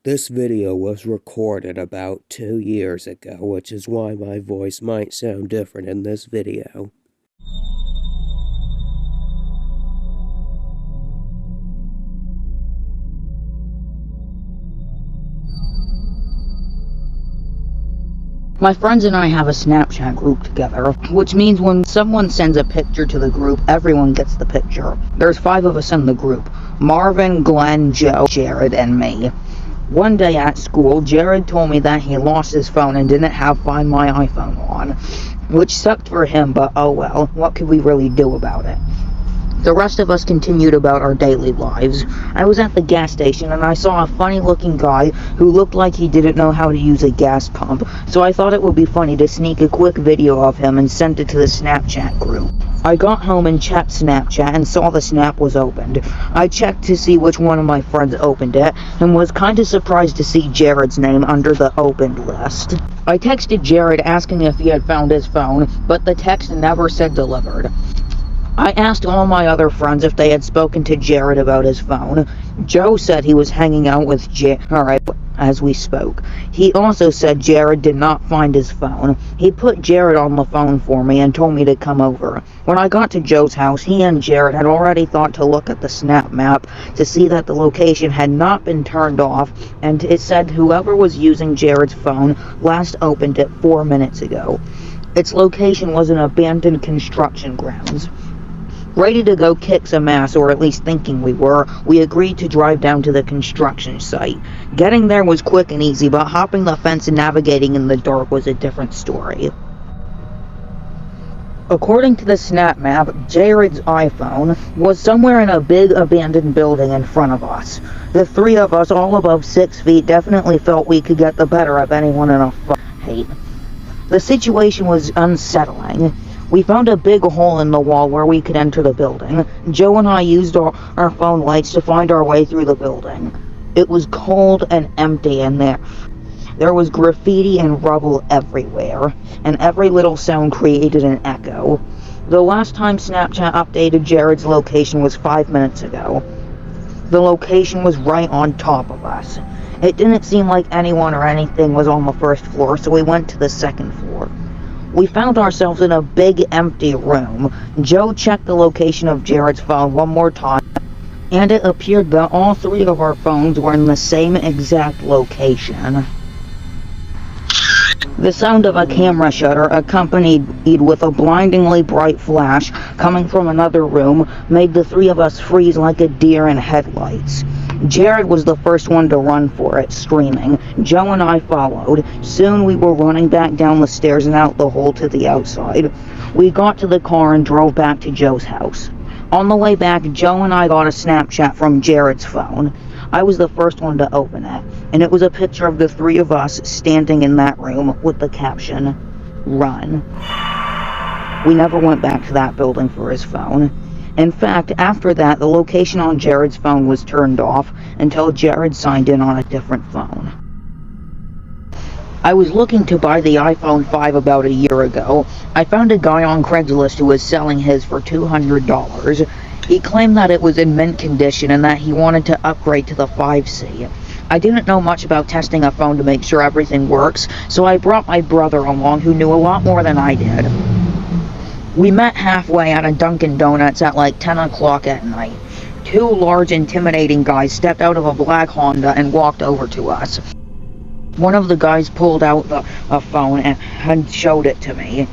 This video was recorded about 2 years ago, which is why my voice might sound different in this video. My friends and I have a Snapchat group together, which means when someone sends a picture to the group, everyone gets the picture. There's 5 of us in the group: Marvin, Glenn, Joe, Jared, and me. One day at school, Jared told me that he lost his phone and didn't have Find My iPhone on, which sucked for him, but oh well, what could we really do about it? The rest of us continued about our daily lives. I was at the gas station and I saw a funny looking guy who looked like he didn't know how to use a gas pump, so I thought it would be funny to sneak a quick video of him and send it to the Snapchat group. I got home and checked Snapchat and saw the snap was opened. I checked to see which one of my friends opened it and was kinda surprised to see Jared's name under the opened list. I texted Jared asking if he had found his phone, but the text never said delivered. I asked all my other friends if they had spoken to Jared about his phone. Joe said he was hanging out with Jared as we spoke. He also said Jared did not find his phone. He put Jared on the phone for me and told me to come over. When I got to Joe's house, he and Jared had already thought to look at the snap map to see that the location had not been turned off, and it said whoever was using Jared's phone last opened it 4 minutes ago. Its location was an abandoned construction grounds. Ready to go kick some ass, or at least thinking we were, we agreed to drive down to the construction site. Getting there was quick and easy, but hopping the fence and navigating in the dark was a different story. According to the snap map, Jared's iPhone was somewhere in a big abandoned building in front of us. The 3 of us, all above 6 feet, definitely felt we could get the better of anyone in a fight. The situation was unsettling. We found a big hole in the wall where we could enter the building. Joe and I used our phone lights to find our way through the building. It was cold and empty in there. There was graffiti and rubble everywhere, and every little sound created an echo. The last time Snapchat updated Jared's location was 5 minutes ago. The location was right on top of us. It didn't seem like anyone or anything was on the first floor, so we went to the second floor. We found ourselves in a big empty room. Joe checked the location of Jared's phone one more time, and it appeared that all 3 of our phones were in the same exact location. The sound of a camera shutter, accompanied with a blindingly bright flash coming from another room, made the 3 of us freeze like a deer in headlights. Jared was the first one to run for it, screaming. Joe and I followed. Soon we were running back down the stairs and out the hole to the outside. We got to the car and drove back to Joe's house. On the way back, Joe and I got a Snapchat from Jared's phone. I was the first one to open it, and it was a picture of the 3 of us standing in that room with the caption, "Run." We never went back to that building for his phone. In fact, after that, the location on Jared's phone was turned off until Jared signed in on a different phone. I was looking to buy the iPhone 5 about a year ago. I found a guy on Craigslist who was selling his for $200. He claimed that it was in mint condition and that he wanted to upgrade to the 5C. I didn't know much about testing a phone to make sure everything works, so I brought my brother along who knew a lot more than I did. We met halfway at a Dunkin' Donuts at like 10 o'clock at night. 2 large, intimidating guys stepped out of a black Honda and walked over to us. One of the guys pulled out a phone and showed it to me.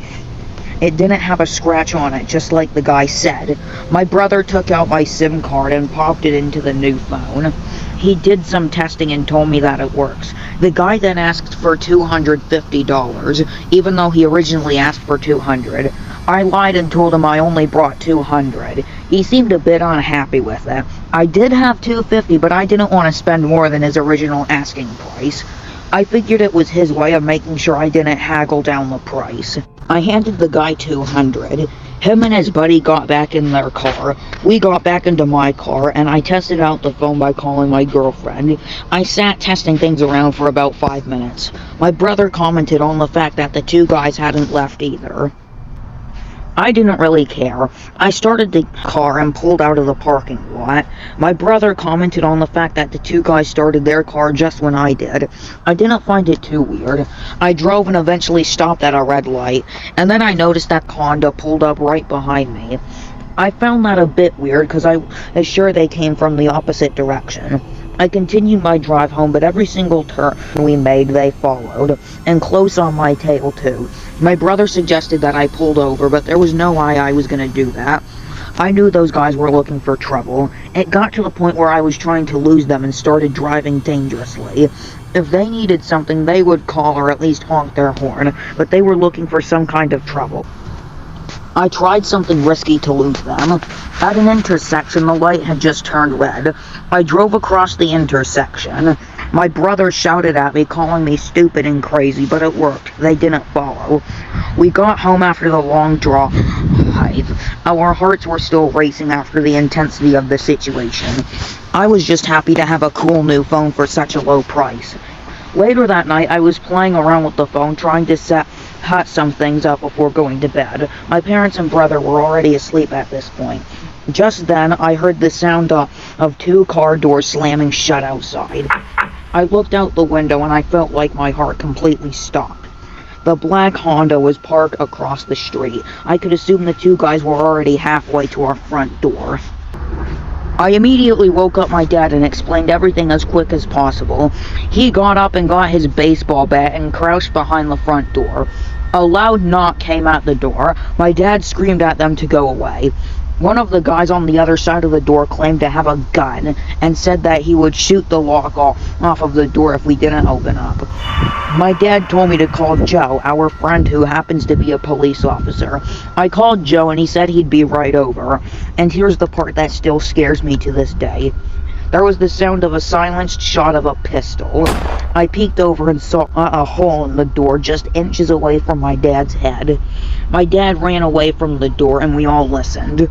It didn't have a scratch on it, just like the guy said. My brother took out my SIM card and popped it into the new phone. He did some testing and told me that it works. The guy then asked for $250, even though he originally asked for $200. I lied and told him I only brought $200. He seemed a bit unhappy with it. I did have $250, but I didn't want to spend more than his original asking price. I figured it was his way of making sure I didn't haggle down the price. I handed the guy $200. Him and his buddy got back in their car. We got back into my car, and I tested out the phone by calling my girlfriend. I sat testing things around for about 5 minutes. My brother commented on the fact that the 2 guys hadn't left either. I didn't really care. I started the car and pulled out of the parking lot. My brother commented on the fact that the two guys started their car just when I did. I didn't find it too weird. I drove and eventually stopped at a red light, and then I noticed that Honda pulled up right behind me. I found that a bit weird because I was sure they came from the opposite direction. I continued my drive home, but every single turn we made, they followed, and close on my tail, too. My brother suggested that I pulled over, but there was no way I was going to do that. I knew those guys were looking for trouble. It got to the point where I was trying to lose them and started driving dangerously. If they needed something, they would call or at least honk their horn, but they were looking for some kind of trouble. I tried something risky to lose them. At an intersection, the light had just turned red. I drove across the intersection. My brother shouted at me, calling me stupid and crazy, but it worked. They didn't follow. We got home after the long drive. Our hearts were still racing after the intensity of the situation. I was just happy to have a cool new phone for such a low price. Later that night, I was playing around with the phone, trying to set some things up before going to bed. My parents and brother were already asleep at this point. Just then, I heard the sound of two car doors slamming shut outside. I looked out the window and I felt like my heart completely stopped. The black Honda was parked across the street. I could assume the two guys were already halfway to our front door. I immediately woke up my dad and explained everything as quick as possible. He got up and got his baseball bat and crouched behind the front door. A loud knock came at the door. My dad screamed at them to go away. One of the guys on the other side of the door claimed to have a gun and said that he would shoot the lock off of the door if we didn't open up. My dad told me to call Joe, our friend who happens to be a police officer. I called Joe and he said he'd be right over. And here's the part that still scares me to this day. There was the sound of a silenced shot of a pistol. I peeked over and saw a hole in the door just inches away from my dad's head. My dad ran away from the door and we all listened.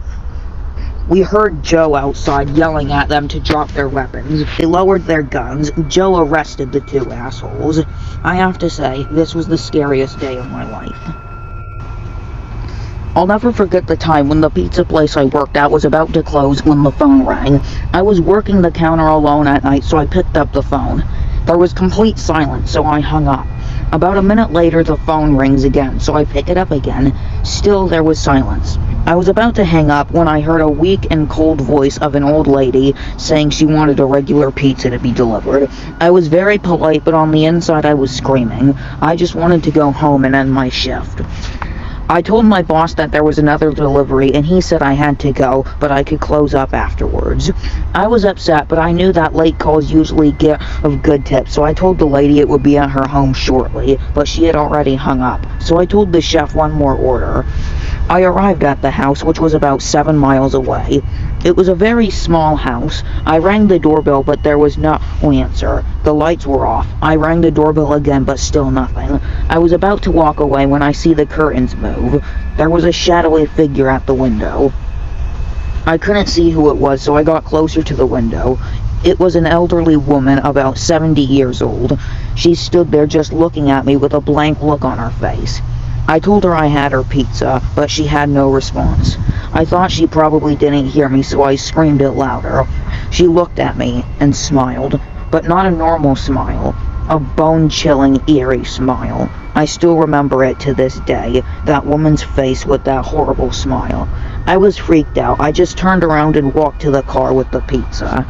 We heard Joe outside yelling at them to drop their weapons. They lowered their guns. Joe arrested the two assholes. I have to say, this was the scariest day of my life. I'll never forget the time when the pizza place I worked at was about to close when the phone rang. I was working the counter alone at night, so I picked up the phone. There was complete silence, so I hung up. About a minute later, the phone rings again, so I pick it up again. Still, there was silence. I was about to hang up when I heard a weak and cold voice of an old lady saying she wanted a regular pizza to be delivered. I was very polite, but on the inside I was screaming. I just wanted to go home and end my shift. I told my boss that there was another delivery and he said I had to go, but I could close up afterwards. I was upset, but I knew that late calls usually give good tips, so I told the lady it would be at her home shortly, but she had already hung up, so I told the chef one more order. I arrived at the house, which was about 7 miles away. It was a very small house. I rang the doorbell, but there was no answer. The lights were off. I rang the doorbell again, but still nothing. I was about to walk away when I see the curtains move. There was a shadowy figure at the window. I couldn't see who it was, so I got closer to the window. It was an elderly woman about 70 years old. She stood there just looking at me with a blank look on her face. I told her I had her pizza, but she had no response. I thought she probably didn't hear me, so I screamed it louder. She looked at me and smiled, but not a normal smile. A bone-chilling, eerie smile. I still remember it to this day, that woman's face with that horrible smile. I was freaked out. I just turned around and walked to the car with the pizza.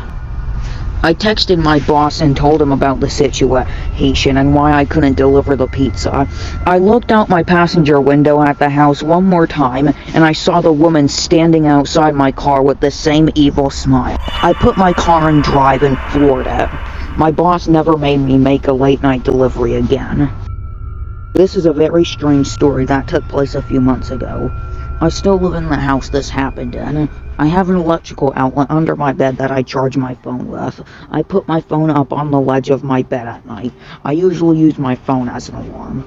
I texted my boss and told him about the situation and why I couldn't deliver the pizza. I looked out my passenger window at the house one more time, and I saw the woman standing outside my car with the same evil smile. I put my car in drive and floored it. My boss never made me make a late-night delivery again. This is a very strange story that took place a few months ago. I still live in the house this happened in. I have an electrical outlet under my bed that I charge my phone with. I put my phone up on the ledge of my bed at night. I usually use my phone as an alarm.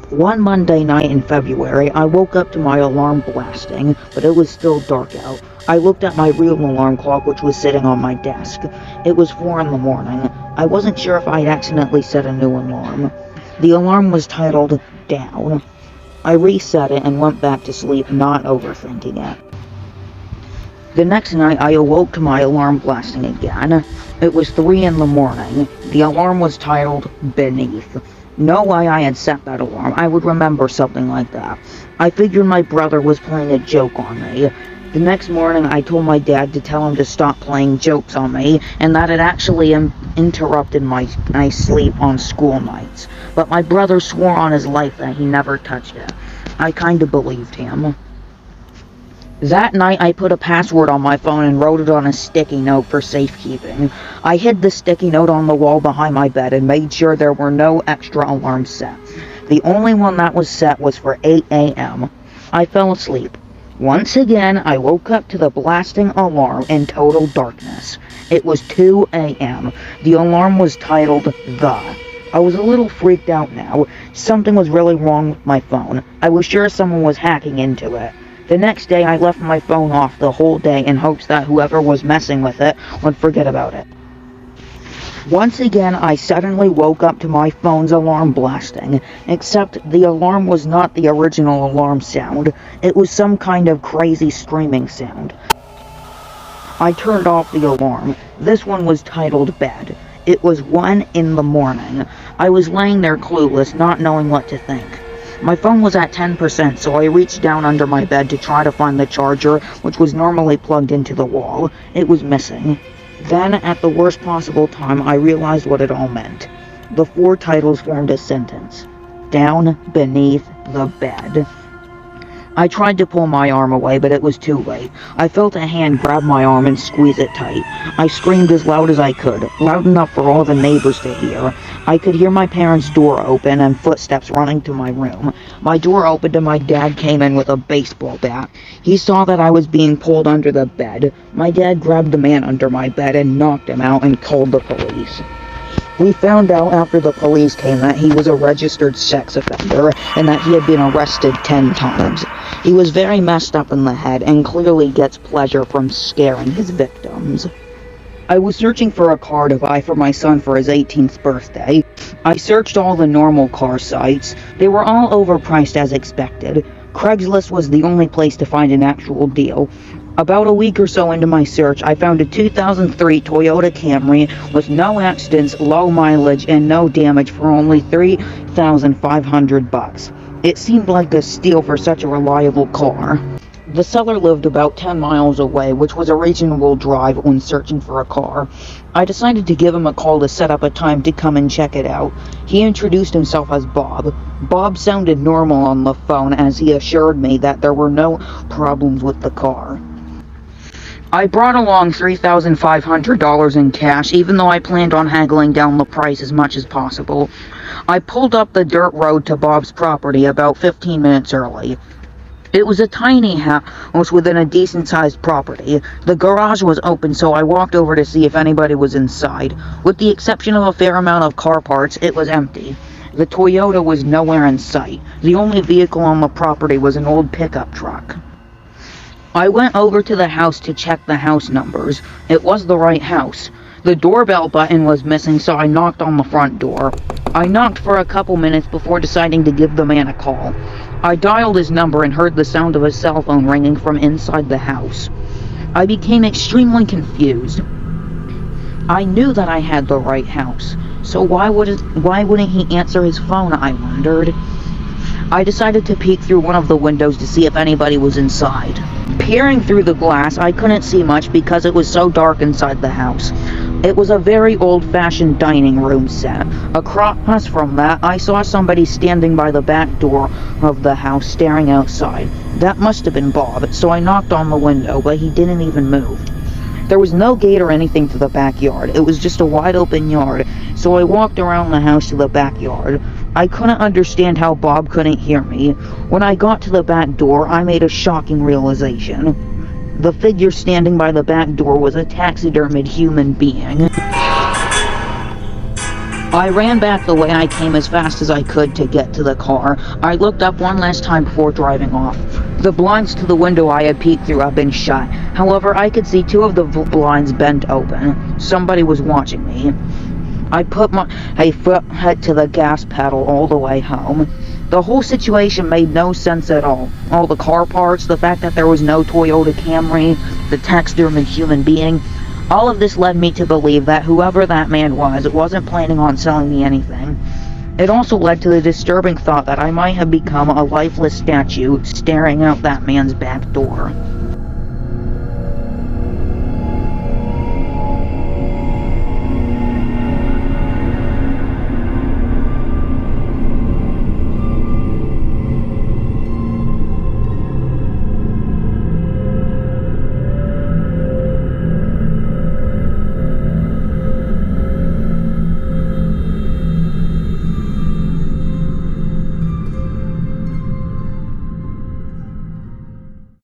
One Monday night in February, I woke up to my alarm blasting, but it was still dark out. I looked at my real alarm clock, which was sitting on my desk. It was 4 in the morning. I wasn't sure if I'd accidentally set a new alarm. The alarm was titled Down. I reset it and went back to sleep, not overthinking it. The next night, I awoke to my alarm blasting again. It was 3 in the morning. The alarm was titled Beneath. No way I had set that alarm. I would remember something like that. I figured my brother was playing a joke on me. The next morning, I told my dad to tell him to stop playing jokes on me, and that it actually interrupted my sleep on school nights. But my brother swore on his life that he never touched it. I kinda believed him. That night, I put a password on my phone and wrote it on a sticky note for safekeeping. I hid the sticky note on the wall behind my bed and made sure there were no extra alarms set. The only one that was set was for 8 a.m. I fell asleep. Once again, I woke up to the blasting alarm in total darkness. It was 2 a.m. The alarm was titled The. I was a little freaked out now. Something was really wrong with my phone. I was sure someone was hacking into it. The next day, I left my phone off the whole day in hopes that whoever was messing with it would forget about it. Once again, I suddenly woke up to my phone's alarm blasting, except the alarm was not the original alarm sound. It was some kind of crazy screaming sound. I turned off the alarm. This one was titled Bed. It was 1 in the morning. I was laying there clueless, not knowing what to think. My phone was at 10%, so I reached down under my bed to try to find the charger, which was normally plugged into the wall. It was missing. Then, at the worst possible time, I realized what it all meant. The 4 titles formed a sentence. Down beneath the bed. I tried to pull my arm away, but it was too late. I felt a hand grab my arm and squeeze it tight. I screamed as loud as I could, loud enough for all the neighbors to hear. I could hear my parents' door open and footsteps running to my room. My door opened and my dad came in with a baseball bat. He saw that I was being pulled under the bed. My dad grabbed the man under my bed and knocked him out and called the police. We found out after the police came that he was a registered sex offender and that he had been arrested 10 times. He was very messed up in the head and clearly gets pleasure from scaring his victims. I was searching for a car to buy for my son for his 18th birthday. I searched all the normal car sites. They were all overpriced as expected. Craigslist was the only place to find an actual deal. About a week or so into my search, I found a 2003 Toyota Camry with no accidents, low mileage, and no damage for only $3,500. It seemed like a steal for such a reliable car. The seller lived about 10 miles away, which was a reasonable drive when searching for a car. I decided to give him a call to set up a time to come and check it out. He introduced himself as Bob. Bob sounded normal on the phone as he assured me that there were no problems with the car. I brought along $3,500 in cash, even though I planned on haggling down the price as much as possible. I pulled up the dirt road to Bob's property about 15 minutes early. It was a tiny house within a decent-sized property. The garage was open, so I walked over to see if anybody was inside. With the exception of a fair amount of car parts, it was empty. The Toyota was nowhere in sight. The only vehicle on the property was an old pickup truck. I went over to the house to check the house numbers. It was the right house. The doorbell button was missing, so I knocked on the front door. I knocked for a couple minutes before deciding to give the man a call. I dialed his number and heard the sound of his cell phone ringing from inside the house. I became extremely confused. I knew that I had the right house, so why wouldn't he answer his phone, I wondered. I decided to peek through one of the windows to see if anybody was inside. Peering through the glass, I couldn't see much because it was so dark inside the house. It was a very old-fashioned dining room set. Across from that, I saw somebody standing by the back door of the house staring outside. That must have been Bob, so I knocked on the window, but he didn't even move. There was no gate or anything to the backyard. It was just a wide-open yard, so I walked around the house to the backyard. I couldn't understand how Bob couldn't hear me. When I got to the back door, I made a shocking realization. The figure standing by the back door was a taxidermied human being. I ran back the way I came as fast as I could to get to the car. I looked up one last time before driving off. The blinds to the window I had peeked through had been shut. However, I could see 2 of the blinds bent open. Somebody was watching me. I put my foot to the gas pedal all the way home. The whole situation made no sense at all. All the car parts, the fact that there was no Toyota Camry, the taxidermied human being, all of this led me to believe that whoever that man was wasn't planning on selling me anything. It also led to the disturbing thought that I might have become a lifeless statue staring out that man's back door.